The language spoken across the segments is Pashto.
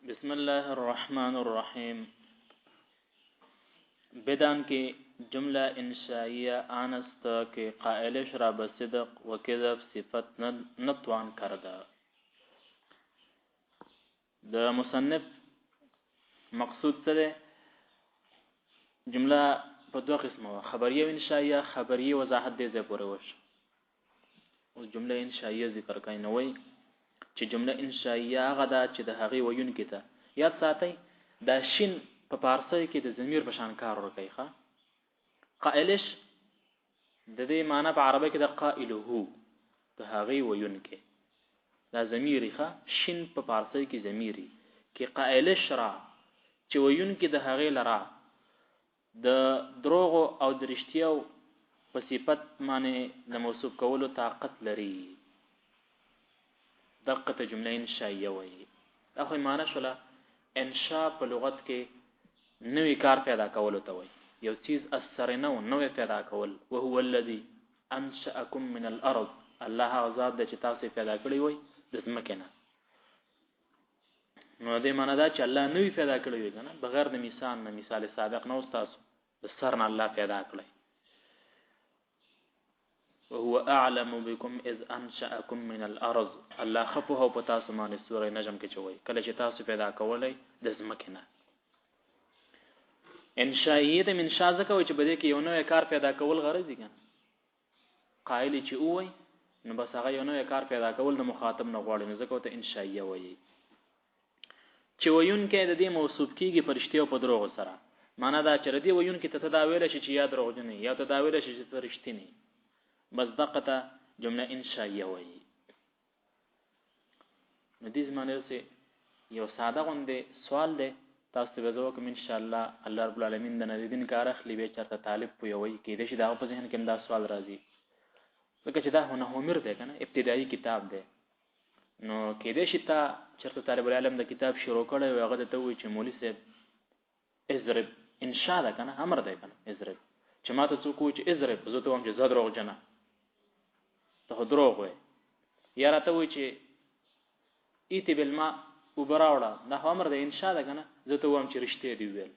بسم الله الرحمن الرحیم. بدان کی جمله انشائیه آن است که قائلش را به صدق و کذب صفت نتوان کرده. د مصنف مقصود څه ده؟ جمله په دوه قسمه، خبریه او انشائیه. خبریه وضاحت دې ځای پورې وش او جمله انشائیه ذکر کای نه وای چې جمله انشائیه هغه ده چې د هغې ویونکي ته یاد ساتئ دا شین په فارسی کې د ضمیر په شان کار ورکوي. ښه، قائلش د دې معنی په عربی کې د قائله د هغې ویونکي دا ضمیری. ښه، شین په فارسی کې ضمیری کې قائلش را چې ویونکي د هغې لرا د دروغ او د رښتیاو په صفت باندې د موصوف کولو طاقت لري. دقه ته جمله انشائیه وایي. دا خو معنی شوله انشاء په لغت کې نوې کار پیدا کولو ته وایي، یو چیز اثر نه و نوې پیدا کول. وهو الذي انشأكم من الارض، الله هغه ذات دی چې تاسو پیدا کړی وای د ځمکې نه. نو دې معنی دا چې الله نوې پیدا کړی وي کنه، بغیر د مثال نه، مثال سابق نه، تاسو د سر نه الله پیدا کړی. وهو اعلم بكم اذ انشأكم من الارض، الله خفه په تاسو باندې سورې نجم کې چوي کله چې تاسو پیدا کولای د ځمکې نه. انشائیه د منشا ځکه وي چې بده کې یو نوې کار پیدا کول غرض دي کنه. قائل چې وای نو بس هغه یو نوې کار پیدا کول د مخاطب نه غواړي، نو ځکه ته انشائیه وایي. چې ویون کې د دې موصوف کیږي فرشتي او په دروغ سره. معنا دا چې ردی ویون کې ته تداویل شي چې یا دروغ نه یا تداویل شي چې فرشتي نه، بس دقه جمله انشائیه وایي. نو دې زمانه سه یو ساده غونډه سوال دی تاسو به زه کوم ان شاء الله. الله رب العالمین د نبی دین کار اخلي به چرته طالب پوي کې دې شي دا په ذهن کې دا سوال راځي ځکه چې دا هونه عمر دی کنه، ابتدایي کتاب دی. نو کې دې شي تا چرته طالب العلم د کتاب شروع کړي او هغه ته وایي چې مولوی صاحب اضرب انشاء ده کنه، امر دی کنه اضرب، چې ماته څوک وایي چې اضرب زه ته وایم چې زه دروغ جنا ته دروغ وایي، یا راته وایي چې ایتی بالماء وبراوړه دا امر دی انشاء ده کنه، زه ته وایم چې رښتیا دی ویل.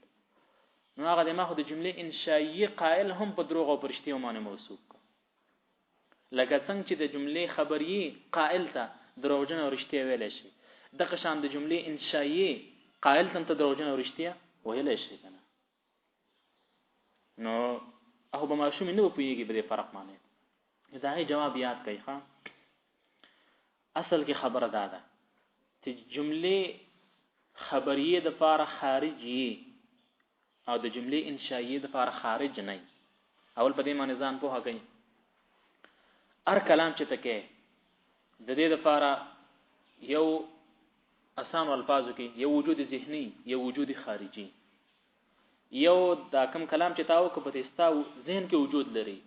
نو هغه د ما خو د جمله انشائیه قائل هم په دروغ او پرشتي باندې موصوف لکه څنګه چې د جمله خبریه قائل ته دروغجن او رښتیا ویل شي، دغه شان د جمله انشائیه قائل ته دروغجن او رښتیا ویل شي کنه. نو هغه به ماشوم نه پوهیږي به فرق معنی. دا هي جواب یاد کړئ. ښا، اصل کې خبره ده چې جمله خبریه د فار خارجي او د جمله انشائیه د فار خارج نه. اول په دې معنی ځان په هغه هر کلام چې تکي د دې لپاره یو آسان الفاظو کې یو وجود ذهني یو وجود خارجي. یو دا کم کلام چې تاو کو په استاو ذهن کې وجود لري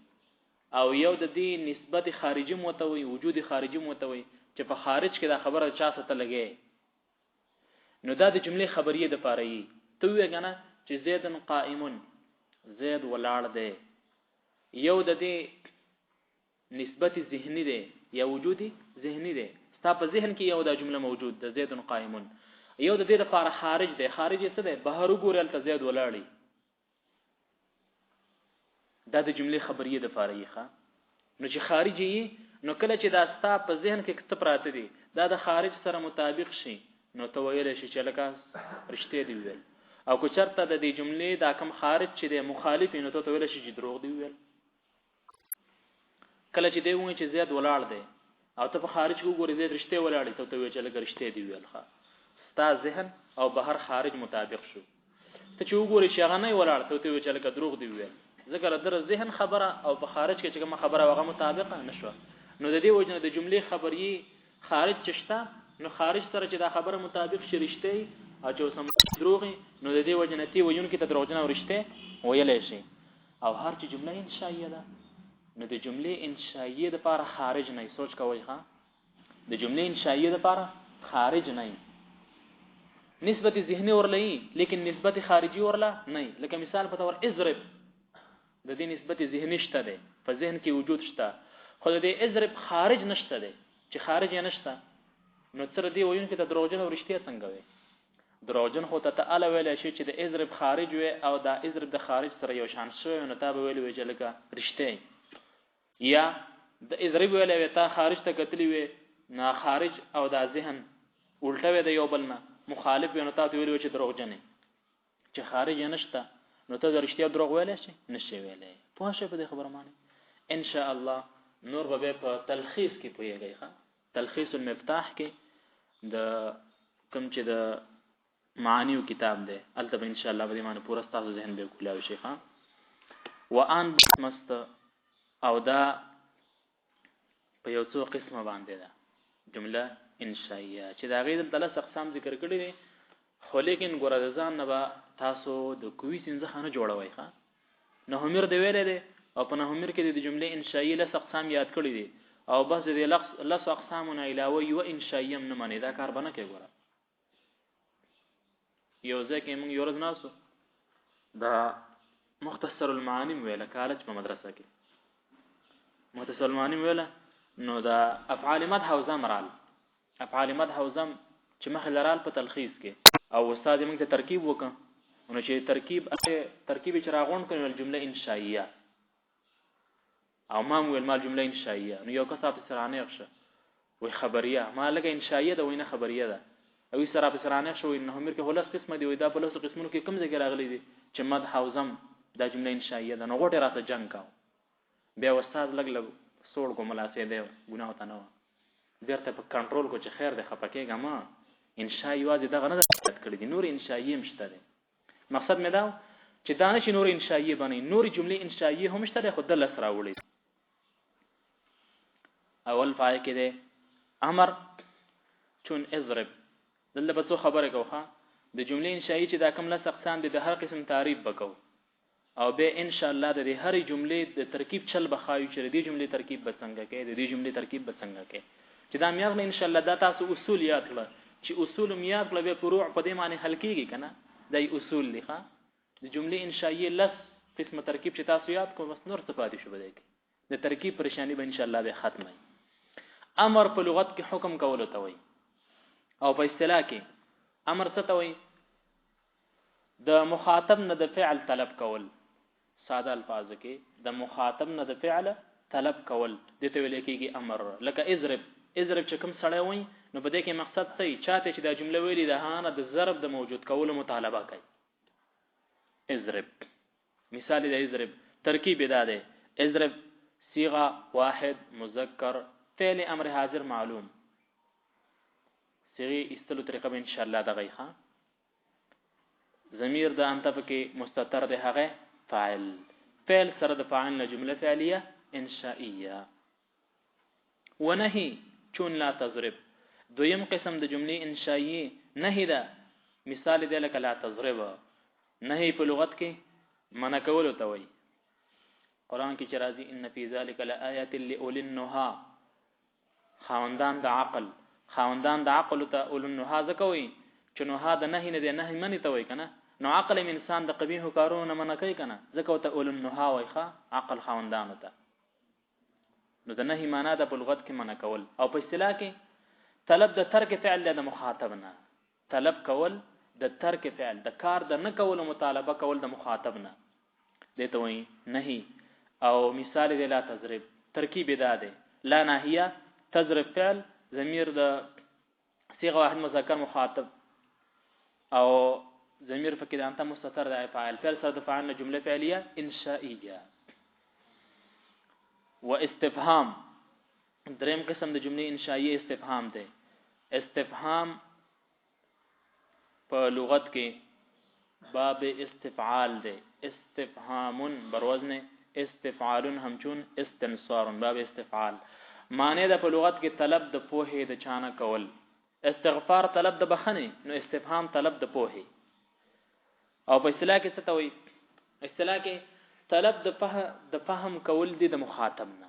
او یو د دې نسبت خارجي متوي وجود خارجي متوي چې په خارج کې دا خبره چا ست لګي. نو دا د جمله خبریه د پاره یي ته وګنه چې زیدن قائمون زید ولاړ دی، یو د دې نسبت ذهنی دی یا وجودي ذهنی دی، ستا په ذهن کې یو دا جمله موجود ده زیدن قائمون، یو د دې لپاره خارج دی. خارج څه دی؟ بهر وګورل ته زید ولاړی. دا د جمله خبریه د لپاره یي. ښه، نو چې خارجي نو کله چې دا ستا په ذهن کې څه پراته دي دا د خارج سره مطابق شي نو ته ویل شي چې لکه رښتیا دی ویل. او کو چرته د دې جملې دا کم خارج چې د مخالف نو ته ویل شي چې دروغ دی ویل. کله چې دی وایي چې زید ولاړ دی او ته په خارج کې وګورې زید رښتیا ولاړ دی ته ویل چې لکه رښتیا دی ویل. ښه، ستا ذهن او بهر خارج مطابق شو. ته چې وګورې چې هغه نه ولاړ ته ویل چې لکه دروغ دی ویل. ذکر در ذهن خبره او په خارج کې چې کوم خبره هغه مطابقه نشو. نو د دې وجنه د جملې خبري خارج چشتا نو خارج سره چې دا خبره مطابق شریشته او چې سم دروغي نو د دې وجنه تی ویون کې ته دروغجن او رښتې ویلې شي. او هر چې جمله انشائیه ده نو د جمله انشائیه د لپاره خارج نه سوچ کوی. ها، د جمله انشائیه د لپاره خارج نه نسبت ذهنی ورلې لیکن نسبت خارجي ورلا نه. لکه مثال په تور اضرب د دې نسبت ذهنی شته ده په ذهن کې وجود شته، خو د اضرب خارج نشته ده چې خارج یې نشته. نو تر دې وایو چې د دروغجن او رښتیا څنګه وي دروغجن خو ته تعالی ویل شي چې د اضرب خارج وي او دا اضرب د خارج سره یو شان شوی نو تا به ویل وی چې لکه رښتې یا د اضرب ویل وی تا خارج ته کتلی وي نه خارج او دا ذهن الټه وي د یو بل نه مخالف وي نو تا ویل وی چې دروغجن چې خارج نشته نو ته د رښتیا دروغ ویل شي نشي ویلې په شی په خبره معنی ان شاء الله نور به په تلخیص کې پوهیږي ښا تلخیص المفتاح کې د کوم چې د معانیو کتاب دی البته ان شاء الله به معنی پورا تاسو ذهن به کولاوي شي ښا وان مست او دا په یو څو قسمه باندې ده جمله انشائیه چې دا غیر د ثلاث اقسام ذکر کړی دي خو لیکن ګوره د ځان نه به تاسو د کوی سنځه خانه جوړوي ښا نو همیر دی ویلې دي او په همیر کې د جمله انشائیه له اقسام یاد کړی دي او بس د لس اقسامونه علاوه یو انشائیه نه معنی دا کار بنه کې ګوره یو ځکه موږ یو ورځ ناسو دا مختصر المعانی ویله کالج په مدرسه کې مختصر المعانی ویله نو دا افعال مدح او زمرال افعال مدح او زم چې مخه لرال په تلخیص کې او استاد موږ ته ترکیب وکړ نو چې ترکیب چې راغون کړي جمله انشائیه او ما ویل ما جمله انشائیه نو یو کس په سرانه ښه وي خبریه ما لګه انشائیه ده وینه خبریه ده او سره په سرانه شو انه همیر کې هلس قسمه دی دا په لس قسمونو کې کم ځای راغلي دي چې مدح او زم دا جمله انشائیه ده نو غوټه راته جنگ کاو بیا استاد لګ سوړ کوم لاسه دی ګناه ته نه درته په کنټرول کو چې خیر ده خپکیګه ما انشائیه واځي دا غنه کړی دي نور انشائیه مشته ده مقصد مې دا چې دانش نور انشائیه باندې نور جمله انشائیه هم مشته ده خود د لس راوړي اول پای کې ده امر چون اضرب دلته په څو خبره کوخه د جملې انشائیه چې دا کوم لس اقسام دي د هر قسم تعریف وکاو او به ان شاء الله د هر جملې د ترکیب چل بخایو چې د جملې ترکیب بسنګ کې د دې جملې ترکیب بسنګ کې چې دا میاغله ان شاء الله دا تاسو اصول یاد کړئ چې اصول میاغله به فروع په دې معنی حل کیږي کنه دای اصول لخوا د جملې انشائیه لس قسم ترکیب چې تاسو یاد کوئ بس نور څه پاتې شو بده کې د ترکیب پریشانی به ان شاء الله به ختمه امر په لغت کې حکم کول ته وي او په اصطلاح کې امر څه ته وي د مخاطب نه د فعل طلب کول ساده الفاظ کې د مخاطب نه د فعل طلب کول دته ویل کېږي امر لکه اضرب چې کوم سړی وي نو په دې کې مقصد څه چاته چې دا جمله ویلي ده هانه د ضرب د موجود کولو مطالبه کوي اضرب مثال د اضرب ترکیب ادا ده اضرب صيغه واحد مذکر فعل امر حاضر معلوم صيغه استلو طریقه به ان شاء الله دغه ښه ضمیر د انت پکې مستتر ده هغه فاعل فعل سره د فاعل نه جمله فعلیه انشائیه ونهي چون لا تضرب دویم قسم د جملې انشائیه نهي ده مثال دی لکه لا تضرب نهي په لغت کې منع کول ته وایي قران کې چې راځي ان فی ذلک لآیات لأولی النهى خاوندان د عقل ته اول النهى ځکوي چې نهى د نهي نه دی نهي منی ته وایي کنه نو عقل انسان د قبیح کارونو منع کوي کنه ځکه ته اول النهى وایي عقل خاوندان ته نو د نهي معنا د لغت کې منع کول او په اصطلاح کې طلب د ترک فعل د مخاطب نه طلب کول د ترک فعل د کار د نه کول مطالبه کول د مخاطب نه دته وایي نهي او مثال دی لا تضرب ترکیب ادا ده لا ناهیه تضرب فعل ضمیر د صيغه واحد مذکر مخاطب او ضمیر فکر انت مستتر د فاعل فعل سره د فاعل جمله فعلیه انشائیه واستفهام دریم قسم د جمله انشائیه استفهام ده استفهام په لغت کې باب استفعال ده استفهام بروزن استفعال همچون استنصار باب استفعال معنی ده په لغت کې طلب د پوهې د چانه کول استغفار طلب د بخنه نو استفهام طلب د پوهې او په اصطلاح کې څه ته وایي اصطلاح کې طلب د فهم کول دي د مخاطب نه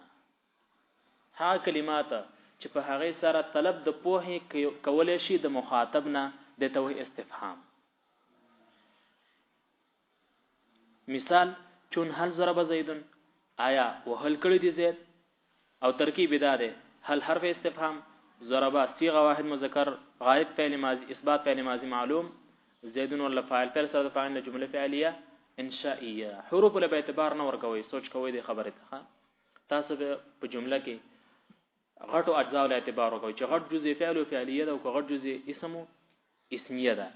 ها کلمات چې په هغه سره طلب د پوهې کول شي د مخاطب نه د توي استفهام مثال چون هل ضرب زید آیا وهل کړی دی زید او ترکیب ادا ده هل حرف استفهام ضرب صيغه واحد مذکر غائب فعل ماضی اثبات فعل ماضی معلوم زید ولا فاعل فعل سره د فاعل جمله فعلیه انشائیه. حروف له به اعتبار نه ورکوي، سوچ کوي د خبره ته. تاسو په جمله کې غټو اجزاء له اعتبار ورکوي چې غټ جزء فعل او فعلیه ده او غټ جزء اسم او اسمیه ده.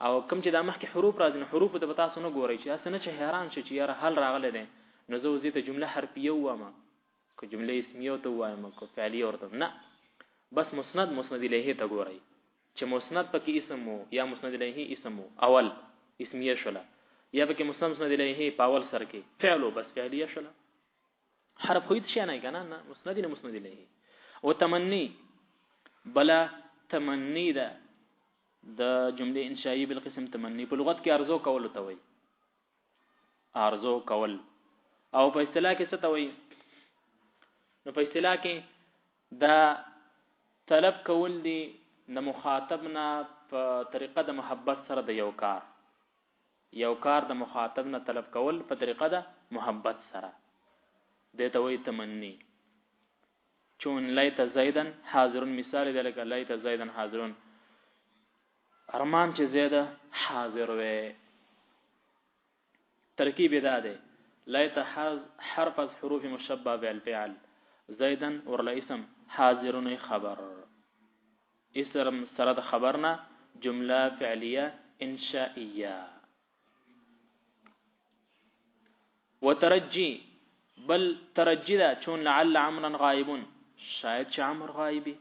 او کوم چې د مخکې حروف راځي نو حروف ته تاسو نه ګورئ چې اسنه چې حیران شي چې یاره حل راغله ده نو زه وزې ته جمله حرفیه وامه که جمله اسمیه ته وایم که فعلیه ورته نه، بس مسند الیه ته ګورئ چې مسند پکې اسم وو یا مسند الیه اسم وو اول اسمیه شوله یا پکې مسند الیه په اول سر کې فعل او بس فعلیه شوله. حرف خو هیڅ شي نه کنه، نه مسند الیه. او تمنی بلا تمنی ده د جمله انشائیه بالقسم تمنی په لغت کې ارزو کول ته وایي، ارزو کول. او په اصطلاح کې څه ته وایي؟ نو په اصطلاح کې دا طلب کول دي د مخاطب نه په طریقه د محبت سره د یو کار د مخاطب نه طلب کول په طریقه د محبت سره د ته وایي تمنی. چون لیت زیدن حاضرون مثال دی لکه لیت زیدن حاضرون، ارمان چې زیده حاضر وي. ترکیب دا دی لیت حرف از حروف مشبه بالفعل زیدن ورلا اسم حاضرون خبر، اسم سره د خبرنا جمله فعلیه انشائیه. وترجی بل ترجی دا چون لعل عمرا غائبون، شاید چې عمر غایبی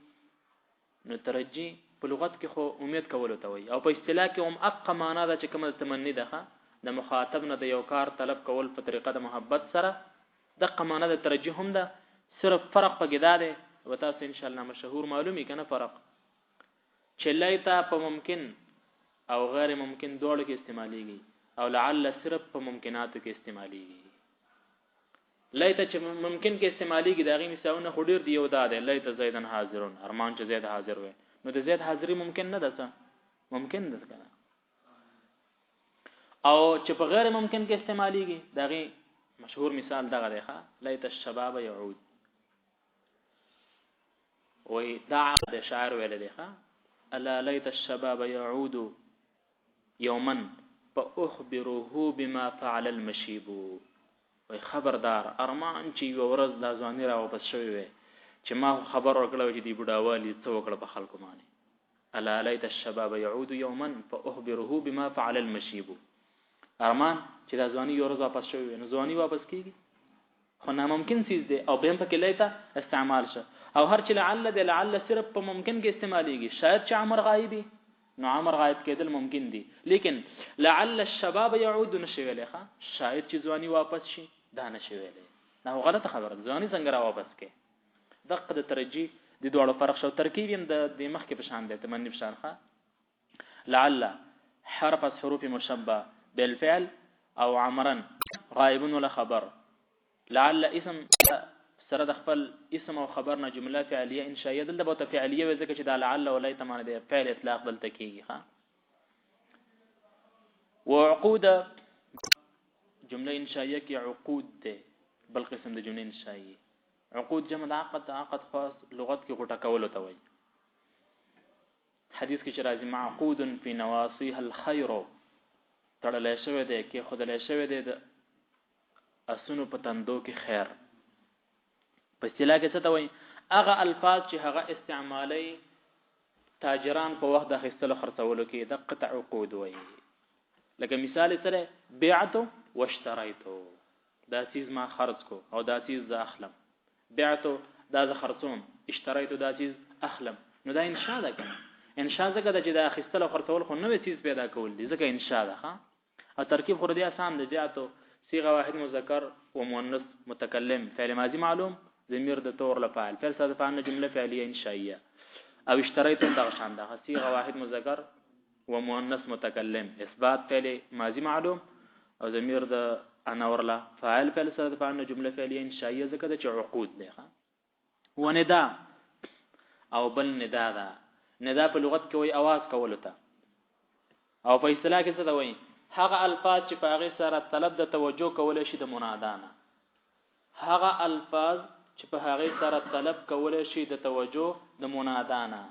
نو ترجی په لغت کې خو امید کول ته وي. او په اصطلاح کې هم اقا معنا ده چې کومه تمنی ده د مخاطب نه د یو کار طلب کول په طریقه د محبت سره د قمانه د ترجیح هم ده. صرف فرق پکې دا دی او تاسو ان شاء الله مشهور معلومی کنه فرق چې لیتا په ممکن او غیر ممکن دوړو کې استعماليږي او لعل صرف په ممکناتو کې استعماليږي. لیتا چې ممکن کې استعماليږي داغي مثالونه خډیر دی. یو دا دی لیتا زیدن حاضرون، ارمان چې زید حاضر وي نو د زید حاضری ممکن نه ده، ممکن ده کنه. او چې په غیر ممکن کې استعماليږي داغي مشهور مثال دغه دی ښا لیت الشباب يعود، وې دا د شاعر ویل دی ښا الا لیت الشباب يعود يوما فاخبره بما فعل المشيب. وې خبردار ارمان چې یو ورځ د ځواني را واپس شوی وي چې ما خبر ورکړو چې دی بډاوالي څه وکړه په خلکو باندې. الا لیت الشباب يعود يوما فاخبره بما فعل المشيب. ارمان چې د ځواني یو ورځ واپس شوی نو ځواني واپس کیږي خو ناممکن چیز دی او بهم پکې لیتا استعمال شه. او هر چې لعل دی لعل صرف په ممکن کې استعماليږي. شاید چې عمر غایبی نو عمر غایب کېدل ممکن دي، لیکن لعل الشباب يعود نشي ویلې ښا شاید چې ځواني واپس شي دا نشي ویلې. دا غلطه خبره، ځواني څنګه را واپس کې. دغه د ترجیح د دوړو فرق شو. ترکیب هم د مخ کې په شان دی تمنی په شان ښا لعل حرف حروف مشبه بالفعل او عمرا غائب ولا خبر. لعل اسم سره د خپل اسم او خبر نه جمله فعلیه انشائیه دلته به فعلیه وي ځکه چې دا لعل ولا تمانه دی فعل اطلاق دلته کیږي ها. وعقود جمله انشائیه کې عقود ده بل قسم د جمله انشائیه. عقود جمع د عقد خاص لغت کې غټه کول ته وایي. حدیث کې چې راځي معقود فی نواصیها الخير، تړلې شوی دی کې خدای شوی دی د اسونو په تندو کې خیر. په اصطلاح کې څه ته وایي؟ هغه الفاظ چې هغه استعمالي تاجران په وخت د اخیستلو خرڅولو کې د قطع عقود وایي. لکه مثال سره بیعتو واشتریتو، دا چیز ما خرڅ کو او دا چیز ز اخلم. بیعتو دا ز خرڅوم، اشتریتو دا چیز اخلم. نو دا انشاء ده کنه. انشاء ځکه چې د اخیستلو خرڅول خو نوې چیز پیدا کول دي ځکه انشاء ده ها. او ترکیب خو دې آسان دی. بیعتو صيغه واحد مذکر و مؤنث متکلم فعل ماضی معلوم ضمیر د تور لفاعل فعل صادف عن جمله فعلیه انشائیه. او اشتریتو دغه شان ده صيغه واحد مذکر و مؤنث متکلم اثبات فعل ماضی معلوم او ضمیر د انا ورلا فاعل فعل صادف عن جمله فعلیه انشائیه ځکه چې عقود ده ها. وندا او بل ندا ده. ندا په لغت کې وایي आवाज کول ته، او په اصطلاح کې څه ده وایي؟ هغه الفاظ چې په هغه سره طلب د توجه کول شي د منادانه. هغه الفاظ چې په هغه سره طلب کول شي د توجه د منادانه.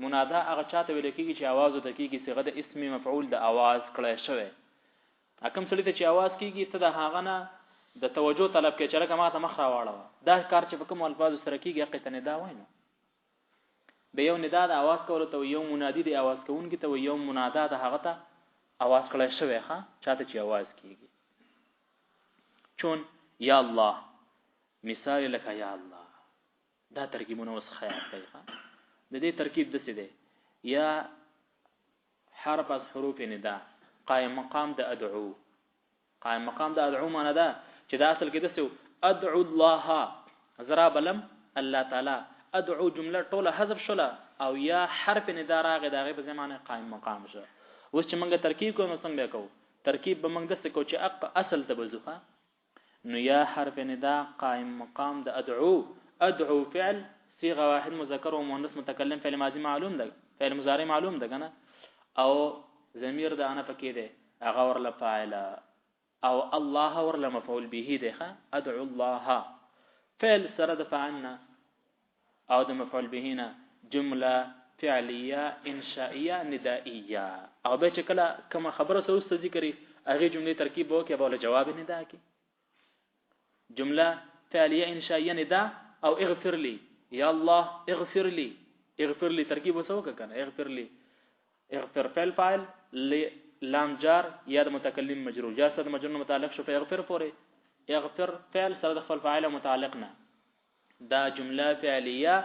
منادا هغه چاته ویل کېږي چې आवाज وته کېږي صيغه د اسم مفعول د आवाज کړی شوی حکم سړي ته چې आवाज کېږي ته د هغه نه د توجه طلب کې چې لکه ما ته مخ راواړه دا کار چې په کوم الفاظ سره کېږي حقیقت ندا وایي به یو ندا د आवाज کولو ته یو منادي د आवाज کوونکی ته یو منادا د هغه ته आवाज کړی شوی ښه چاته چې आवाज کېږي چون یا الله مثال لك یا الله دا ترکیبونه اوس خیال کوي د دې ترکیب د څه دی یا حرف از حروف ندا قائم مقام د ادعو قائم مقام د ادعو معنی دا چې دا اصل کې د څه ادعو الله زرا بلم الله تعالی ادعو جمله ټوله حذف شوله او یا حرف ندا راغی دا غي په زمانه قائم مقام شو اوس چې موږ ترکیب کوو نو څنګه کوو ترکیب به موږ د څه کو چې اصل ته بزوخه نو یا حرف ندا قائم مقام د ادعو فعل صيغه واحد مذکر و مؤنث متکلم فعل ماضی معلوم ده فعل مضارع معلوم ده کنه او ضمیر د انا پکې ده هغه ورله فاعل او الله ورله مفعول به ده ادعو الله فعل سره د فعلنا او د مفعول به نه جمله فعلیه انشائیه ندائیه او به چې کله کوم خبره سوست ذکرې هغه جمله ترکیب وکي به له جواب ندا کی جمله فعلیه انشائیه ندا او اغفر لي یا الله اغفر لي ترکیب وسو کنه اغفر فعل فاعل لام جار یا د متکلم مجرور جار سره مجرور متعلق شو په اغفر پورې اغفر فعل سره د خپل فاعل متعلقنا دا جمله فعلیه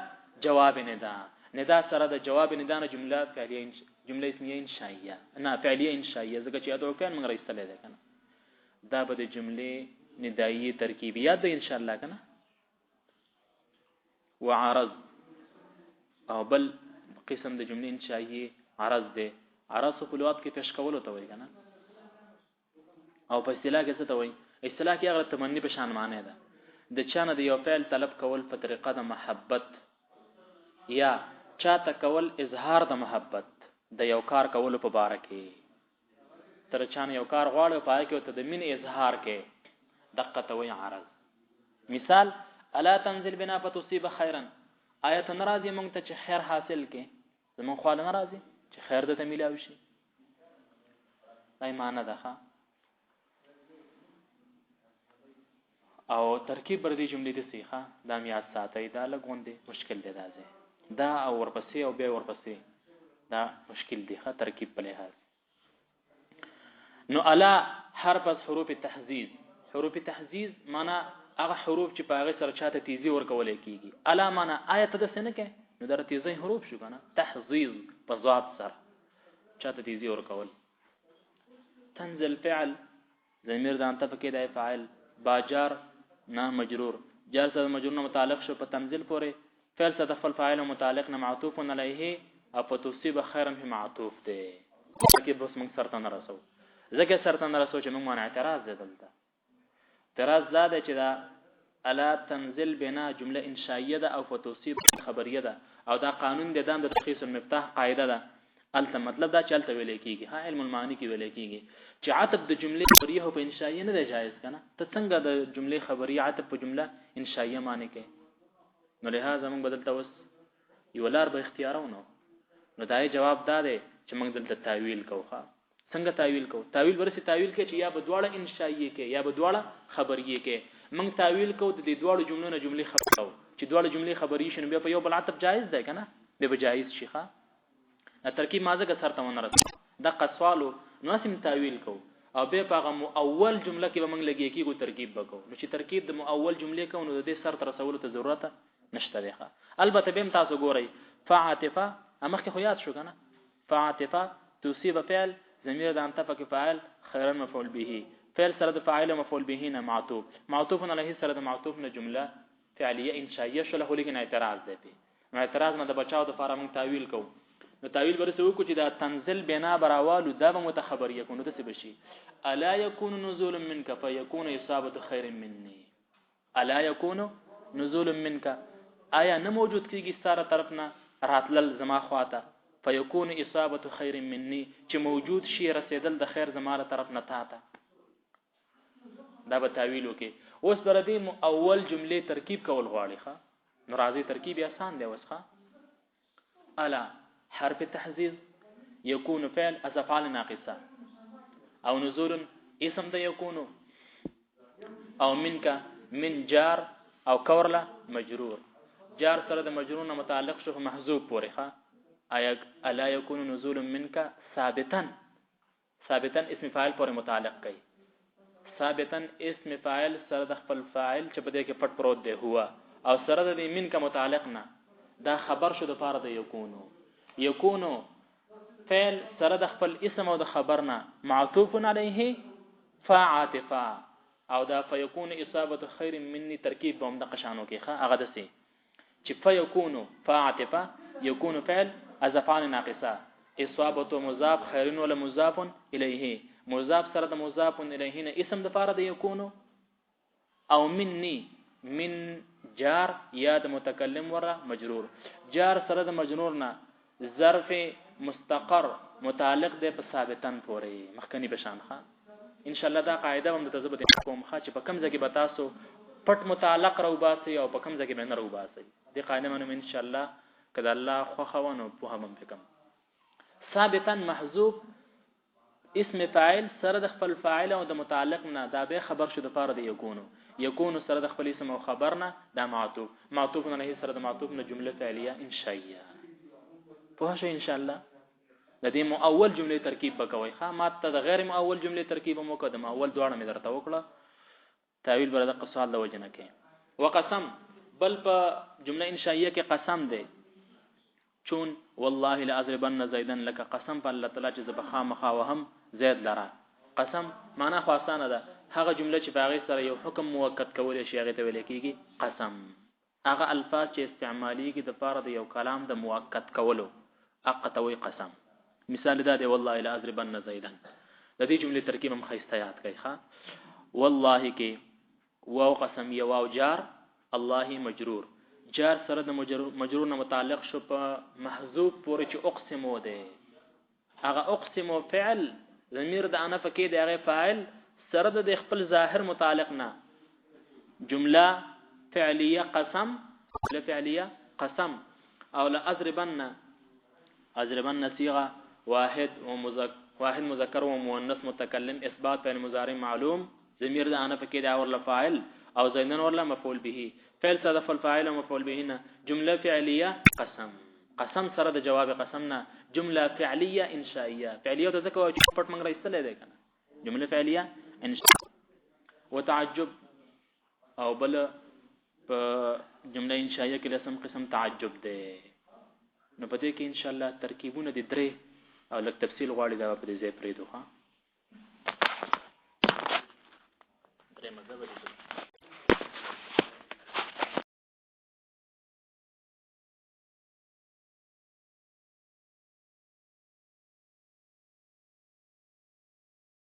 جواب ندا سره د جواب ندا نه جمله فعلیه جمله اسمیه انشائیه نه فعلیه انشائیه ځکه چې ادعو فعل موږ راستلې ده کنه دا به د جمله ندایي ترکیبیات ده ان شاء الله کنه وعرض او بل قسم د جمله انشائیه عرض ده عرض په لغت کې پیش کول ته وایي کنه او په اصطلاح کې څه ته وایي اصطلاح کې هغه تمنی په شان معنی ده د چانه د یو فعل طلب کول په طریقه د محبت یا چاته کول اظهار د محبت د یو کار کول په باره کې تر چانه یو کار غواړي پای کې ته د مين اظهار کې دقه ته وایي عرض مثال الا تنزل بنا فتصيب خيرا آیت ناراضي مونږ ته چې خیر حاصل کې زمون خو ناراضي چې خیر د ته ملاوي شي دای معنی ده او ترکیب بر دې جملې د سیخه دا میاد ساتي دا لګوندې مشکل دی دا او ورپسې او بیا ورپسې دا مشکل دی ترکیب په لحاظ نو الا حرف از حروف تحزیز معنا هغه حروف چې په هغه سره چاته تیزی ورکول کیږي الا معنا آیت د سنه کې نو در تیزی حروف شو کنه تحزیز په ذات سره چاته تیزی ورکول تنزل فعل ضمیر ځان ته پکې د فاعل باجر نه مجرور جار سره مجرور نه متعلق شو په تنزل پورې فعل سره خپل فاعل متعلق نه معطوف علیه او په تصيب خیرا به معطوف ده کې بس موږ سره نه رسو ځکه سره نه رسو چې موږ باندې اعتراض دلته اعتراض زاده چې دا الا تنزل بنا جمله انشائیه ده او فتصيب خبریه ده او دا قانون د دام د تخصیص المفتاح قاعده ده الته مطلب دا چلته ویل کیږي علم المعانی کې ویل کیږي چې عطف د جمله خبریه په انشائیه نه ده جایز کنه ته څنګه د جمله خبریه عطف په جمله انشائیه معنی کې نو لہذا موږ بدلته وس یو لار به اختیارونه نو دای جواب دا دی چې موږ دلته تعویل کوو څنګه تعویل کوو تعویل ورسې تعویل کې چې یا بدواړه انشائیه کې یا بدواړه خبریه کې موږ تعویل کوو د دې دواړو جملو نه جمله خبرو چې دواړه جمله خبریه شنو بیا په یو بل عطف جایز دی کنه به جایز شيخه ترکیب مازه که سره تمن رسو دغه سوالو نو سم تعویل کو او به په اول جمله کې به موږ لګي کېږي ترکیب وکړو نو چې ترکیب د اول جمله کو نو د دې سره تر رسولو ته ضرورت نشته دی البته به تاسو ګورئ فعاطفه امخ خو یاد شو کنه فعاطفه تصيب فعل ضمیر د انت فک فاعل خیرا مفعول به فعل سره د فاعل مفعول به نه معطوف علیه سره د معطوف نه جمله فعلیه انشائیه شله لیکن اعتراض دی نو اعتراض نه د بچاو د فارم تعویل کو نو تعویل ورسې وکړو چې دا تنزل بنا براوالو دا به متخبر یکون د څه بشي الا يكون نزول منك فيكون اصابه خير مني الا يكون نزول منك آیا نه موجود کیږي ستاره طرف نه راتلل زما خواته فيكون اصابه خير مني چې موجود شي رسیدل د خیر زماره طرف نه تاته دا به تعویل وکي اوس پر دې اول جمله ترکیب کول غواړي ښا نو راځي ترکیب آسان دی وسخه الا حرف تحذير يكون فعل از افعال ناقصه او نزول اسم ده يكون او منك من جار او كورلا مجرور جار سره د مجرور نه متعلق شو محذوف پورې ښه ایا الا يكون نزول منك ثابتا اسم فاعل پورې متعلق کوي ثابتا اسم فاعل سره د خپل فاعل چې په دې کې پټ پروت دی هوا او سره د منك متعلق نه دا خبر شو د فار د يكون فعل سره د خپل اسم او د خبر نه معطوف علیه فعاطفه او دا فیکون اصابه خیر مني ترکیب به هم د قشانو کې ښه هغه دسي چې فیکون فعاطفه یکون فعل از افعال ناقصه اصابه مضاف خیر ولا مضاف الیه مضاف سره د مضاف الیه نه اسم د فار د یکون او مني من جار یا د متکلم وره مجرور جار سره د مجرور نه ظرف مستقر متعلق دی په ثابتن پورې مخکنی بشان ښه ان شاء الله دا قاعده هم د تزبط کوم ښه چې په کوم ځای کې بتاسو پټ متعلق راو باسي او په کوم ځای کې باندې راو باسي دې قاعده منو ان شاء الله کله الله خو خوانو په هم فکم ثابتن محذوف اسم فاعل سره د خپل فاعل او د متعلق نه دا به خبر شو د فار دی یکون سره د خپل اسم او خبر نه دا معطوف نه سره د معطوف نه جمله فعلیه انشائیه په شو ان شاء الله د دې مؤول جمله ترکیب وکوي ښه ماته د غیر مؤول جمله ترکیب مقدمه اول دواړه مې درته وکړه تعویل بر د قصال د وجنه کې وقسم بل په جمله انشائیه کې قسم دی چون والله لا اضربن زيدا لك قسم په الله تعالی چې زبخا مخا وهم زید لرا قسم معنا خو اسانه ده هغه جمله چې باغی سره یو حکم موکد کول شي هغه ته ویل کېږي قسم هغه الفاظ چې استعمالي کې د فار د یو کلام د موکد کولو اقتوي قسم مثال دا دی والله لا اضربن زيدا د دې جمله ترکیب هم خاصه یاد کړئ ښا والله کې واو قسم یو واو جار الله مجرور جار سره د مجرور نه متعلق شو په محذوف پورې چې اقسمو ده هغه اقسمو فعل ضمیر د انا فکې د هغه فاعل سره د خپل ظاهر متعلق نه جمله فعلیه قسم لفعلیه قسم او لا اضربن صيغه واحد مذکر و مؤنث متکلم اثبات فعل مضارع معلوم ضمیر د انا فکې د اور فاعل او زیدن ورلا مفعول به فعل صدف الفاعل او مفعول به نه جمله فعلیه قسم سره د جواب قسمنا جمله فعلیه انشائیه فعلیه د ذکر او پټ منګ راځتلې ده کنه جمله فعلیه انشاء وتعجب او بل په جمله انشائیه کې قسم تعجب ده نو پدې کې ان شاء الله ترکیبونه د درې او لک تفصیل غواړي دا په دې ځای پرې دوه